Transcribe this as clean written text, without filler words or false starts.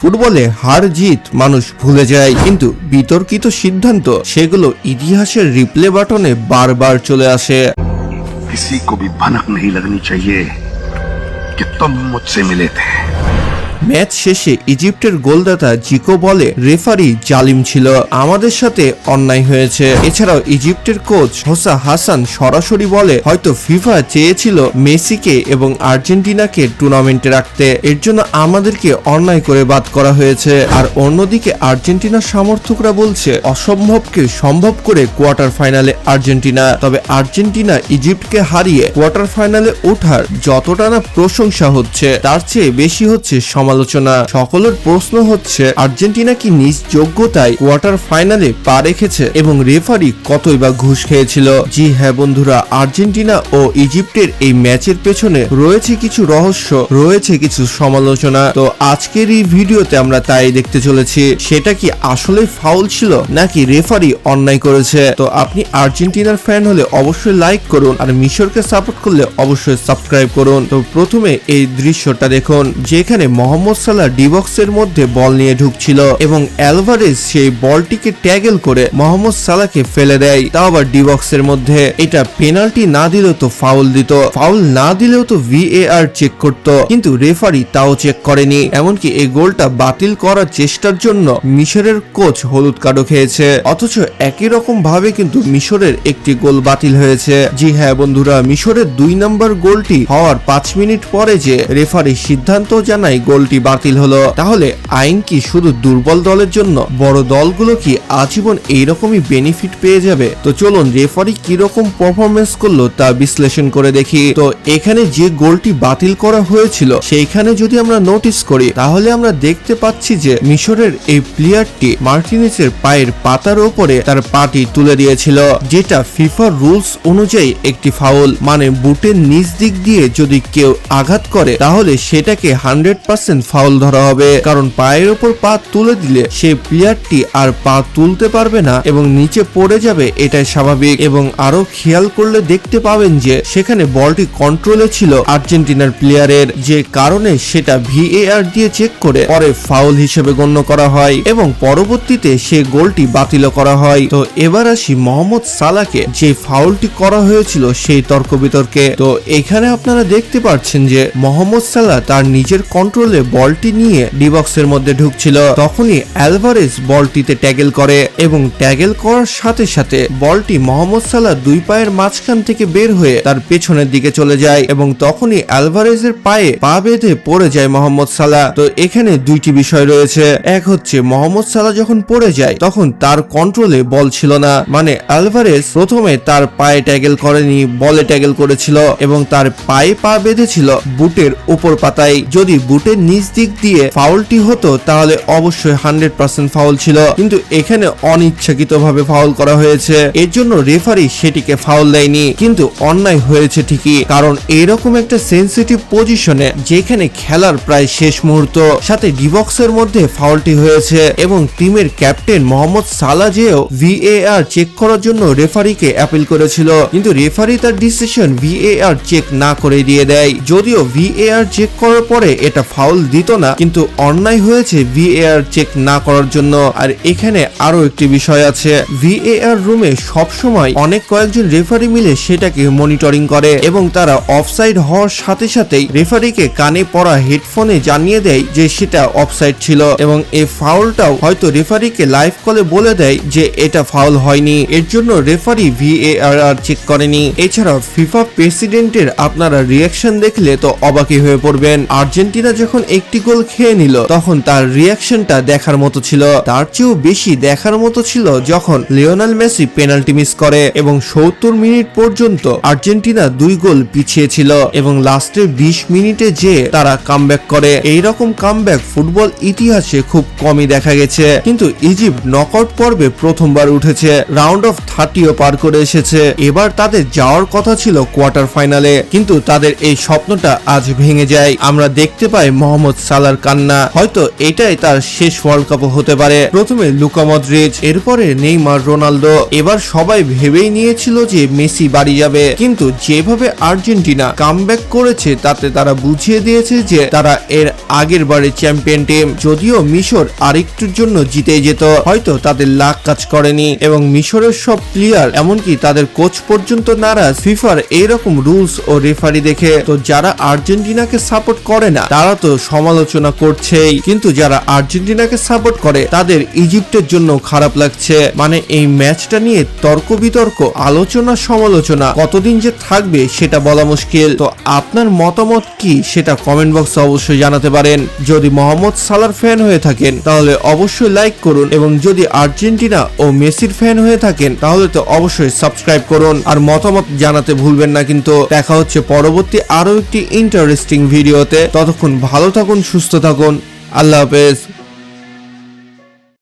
ফুটবলে হার জিত মানুষ ভুলে যায়, কিন্তু বিতর্কিত সিদ্ধান্ত সেগুলো ইতিহাসের রিপ্লে বাটনে বারবার চলে আসে। किसी को भी भनक नहीं लगनी चाहिए कि तुम मुझसे मिले थे। ম্যাচ শেষে ইজিপ্টের গোলদাতা জিকো বলে, রেফারি জালিম ছিল, আমাদের সাথে অন্যায় হয়েছে। এছাড়াও ইজিপ্টের কোচ হোসা হাসান সরাসরি বলে, হয়তো ফিফা চেয়েছিল মেসিকে এবং আর্জেন্টিনাকে টুর্নামেন্টে রাখতে, এর জন্য আমাদেরকে অন্যায় করে বাদ করা হয়েছে। আর অন্যদিকে আর্জেন্টিনার সমর্থকরা বলছে, অসম্ভবকে সম্ভব করে কোয়ার্টার ফাইনালে আর্জেন্টিনা। তবে আর্জেন্টিনা ইজিপ্টকে হারিয়ে কোয়ার্টার ফাইনালে ওঠার যতটা না প্রশংসা হচ্ছে, তার চেয়ে বেশি হচ্ছে সমালোচনা। সকলের প্রশ্ন হচ্ছে, আর্জেন্টিনা কি নিজ যোগ্যতায় কোয়ার্টার ফাইনালে পা রেখেছে এবং রেফারি কতই বা ঘুষ খেয়েছিল? জি হ্যাঁ বন্ধুরা, আর্জেন্টিনা ও ইজিপ্টের এই ম্যাচের পেছনে রয়েছে কিছু রহস্য, রয়েছে কিছু সমালোচনা। তো আজকের এই ভিডিওতে আমরা তাই দেখতে চলেছি, সেটা কি আসলে ফাউল ছিল নাকি রেফারি অন্যায় করেছে। তো আপনি আর্জেন্টিনার ফ্যান হলে অবশ্যই লাইক করুন, আর মিশরকে সাপোর্ট করলে অবশ্যই সাবস্ক্রাইব করুন। তো প্রথমে এই দৃশ্যটা দেখুন, যেখানে মোহাম্মদ সালাহ ডি বক্সের মধ্যে বল নিয়ে ঢুকছিল এবং অ্যালভারেজ সেই বলটিকে ট্যাগেল করে মোহাম্মদ সালাহকে ফেলে দেয়, তাও আবার ডি বক্সের মধ্যে। এটা পেনাল্টি না দিলেও তো ফাউল দিত, ফাউল না দিলেও তো VAR চেক করত, কিন্তু রেফারি তাও চেক করেনি। এমনকি এই গোলটা বাতিল করার চেষ্টার জন্য মিশরের কোচ হলুদ কার্ডও খেয়েছে, অথচ একই রকম ভাবে কিন্তু মিশরের একটি গোল বাতিল হয়েছে। জি হ্যাঁ বন্ধুরা, মিশরের 2 নম্বর গোলটি হওয়ার 5 মিনিট পরে যে রেফারি সিদ্ধান্ত জানায় গোলটি বাতিল হলো, তাহলে আইন কি শুধু দুর্বল দলের জন্য? বড় দলগুলো কি আজীবন এইরকমই বেনিফিট পেয়ে যাবে? তো চলুন রেফারি কিরকম পারফরমেন্স করলো তা বিশ্লেষণ করে দেখি। তো এখানে যে গোলটি বাতিল করা হয়েছিল সেইখানে যদি আমরা নোটিস করি, তাহলে আমরা দেখতে পাচ্ছি যে মিশরের এই প্লেয়ারটি মার্টিনেজের পায়ের পাতার উপরে তার পাটি তুলে দিয়েছিল, যেটা ফিফা রুলস অনুযায়ী একটি ফাউল। মানে বুটের নিচ দিক দিয়ে যদি কেউ আঘাত করে, তাহলে সেটাকে 100% ফাউল ধরা হবে, কারণ পায়ের উপর পা তুলে দিলে সেই প্লেয়ারটি আর পা তুলতে পারবে না এবং নিচে পড়ে যাবে, এটাই স্বাভাবিক। এবং আরো খেয়াল করলে দেখতে পাবেন যে সেখানে বলটি কন্ট্রোলে ছিল আর্জেন্টিনার প্লেয়ারের, যে কারণে সেটা VAR দিয়ে চেক করে পরে ফাউল হিসেবে গণ্য করা হয় এবং পরবর্তীতে সে গোলটি বাতিল করা হয়। তো এবার আসি মোহাম্মদ সালাহকে যে ফাউলটি করা হয়েছিল সেই তর্ক বিতর্কে। তো এখানে আপনারা দেখতে পাচ্ছেন যে মোহাম্মদ সালাহ তার নিজের কন্ট্রোলে বলটি নিয়ে ডি বক্সের মধ্যে ঢুকছিল, তখনই অ্যালভারেজ বলটিতে ট্যাগেল করে এবং ট্যাগেল করার সাথে সাথে বলটি মোহাম্মদ সালাহ 2 পায়ের মাঝখান থেকে বের হয়ে তার পেছনের দিকে চলে যায় এবং তখনই অ্যালভারেজের পায়ে পা বেঁধে পড়ে যায় মোহাম্মদ সালাহ। তো এখানে দুইটি বিষয় রয়েছে, এক হচ্ছে মোহাম্মদ সালাহ যখন পড়ে যায় তখন তার কন্ট্রোলে বল ছিল না, মানে অ্যালভারেজ প্রথমে তার পায়ে ট্যাগেল করেনি, বলে ট্যাগেল করেছিল এবং তার পায়ে পা বেঁধেছিল বুটের উপর পাতায়। যদি বুটের নিচ দিক দিয়ে ফাউলটি হতো তাহলে অবশ্যই 100% ফাউল ছিল, কিন্তু এখানে অনিচ্ছাকৃতভাবে ফাউল করা হয়েছে, এর জন্য রেফারি সেটিকে ফাউল দেয়নি। কিন্তু অন্যায় হয়েছে ঠিকই, কারণ এরকম একটা সেনসিটিভ পজিশনে যেখানে খেলার প্রায় শেষ মুহূর্ত, সাথে ডিবক্সের মধ্যে ফাউলটি হয়েছে এবং টিমের ক্যাপ্টেন মোহাম্মদ সালাহ যেও VAR চেক করার জন্য রেফারিকে অ্যাপিল করেছিল, কিন্তু রেফারি তার ডিসিশন VAR চেক না করে দিয়ে দেয়। যদিও VAR চেক করার পরে এটা ফাউল দিত না, কিন্তু অন্যায় হয়েছে VAR চেক না করার জন্য। আর এখানে আরো একটি বিষয় আছে, VAR রুমে সবসময় অনেক কয়েকজন রেফারি মিলে সেটাকে মনিটরিং করে এবং তারা অফসাইড হওয়ার সাথে সাথেই রেফারিকে কানে পড়া হেডফোনে জানিয়ে দেয় যে সেটা অফসাইড ছিল, এবং এই ফাউলটাও হয়তো রেফারিকে লাইভ কলে বলে দেয় যে এটা ফাউল হয়নি, এর জন্য রেফারি VAR চেক করেনি। এছাড়াও ফিফা প্রেসিডেন্টের আপনারা রিয়াকশন দেখলে তো অবাকই হয়ে পড়বেন। আর্জেন্টিনা যখন একটি গোল খেয়ে নিল তখন তার রিয়াকশনটা দেখার মতো ছিল, তার চেয়েও বেশি দেখার মতো ছিল যখন লিওনেল মেসি পেনাল্টি মিস করে এবং 70 মিনিট পর্যন্ত আর্জেন্টিনা 2 গোল পিছিয়ে ছিল এবং লাস্টের 20 মিনিটে যে তারা কামব্যাক করে। এইরকম কামব্যাক ফুটবল ইতিহাসে খুব কমই দেখা গেছে, কিন্তু ইজিপ্ট নকআউট পর্বে প্রথমবার উঠেছে, রাউন্ড অফ 30ও পার করে এসেছে, এবার তাদের যাওয়ার কথা ছিল কোয়ার্টার ফাইনালে, কিন্তু তাদের এই স্বপ্নটা আজ ভেঙে যায়। আমরা দেখতে পাই মোহাম্মদ মোহাম্মদ সালার কান্না, হয়তো এটাই তার শেষ ওয়ার্ল্ড কাপ হতে পারে। প্রথমে লুকা মদ্রিচ, এরপরে নেইমার, রোনালদো। এবার সবাই ভেবেই নিয়েছিল যে মেসি বাড়ি যাবে, কিন্তু যেভাবে আর্জেন্টিনা কামব্যাক করেছে তাতে তারা বুঝিয়ে দিয়েছে যে তারা এর আগের বারে চ্যাম্পিয়ন টিম। যদিও মিশর আরেকটুর জন্য জিতে যেত, হয়তো তাদের লাক কাজ করেনি এবং মিশরের সব প্লেয়ার এমনকি তাদের কোচ পর্যন্ত নারাজ ফিফার এইরকম রুলস ও রেফারি দেখে। তো যারা আর্জেন্টিনাকে সাপোর্ট করে না তারা তো সমালোচনা করছেই, কিন্তু যারা আর্জেন্টিনাকে সাপোর্ট করে তাদের ইজিপ্টের জন্য খারাপ লাগছে। মানে এই ম্যাচটা নিয়ে তর্ক বিতর্ক, আলোচনা সমালোচনা কতদিন যে থাকবে সেটা বলা মুশকিল। তো আপনার মতামত কি সেটা কমেন্ট বক্সে অবশ্যই জানাতে পারেন। যদি মোহাম্মদ সালার ফ্যান হয়ে থাকেন তাহলে অবশ্যই লাইক করুন, এবং যদি আর্জেন্টিনা ও মেসির ফ্যান হয়ে থাকেন তাহলে তো অবশ্যই সাবস্ক্রাইব করুন আর মতামত জানাতে ভুলবেন না। কিন্তু দেখা হচ্ছে পরবর্তী আরো একটি ইন্টারেস্টিং ভিডিওতে। ততক্ষণ ভালো থাকুন, সুস্থ থাকুন, আল্লাহ হাফেজ।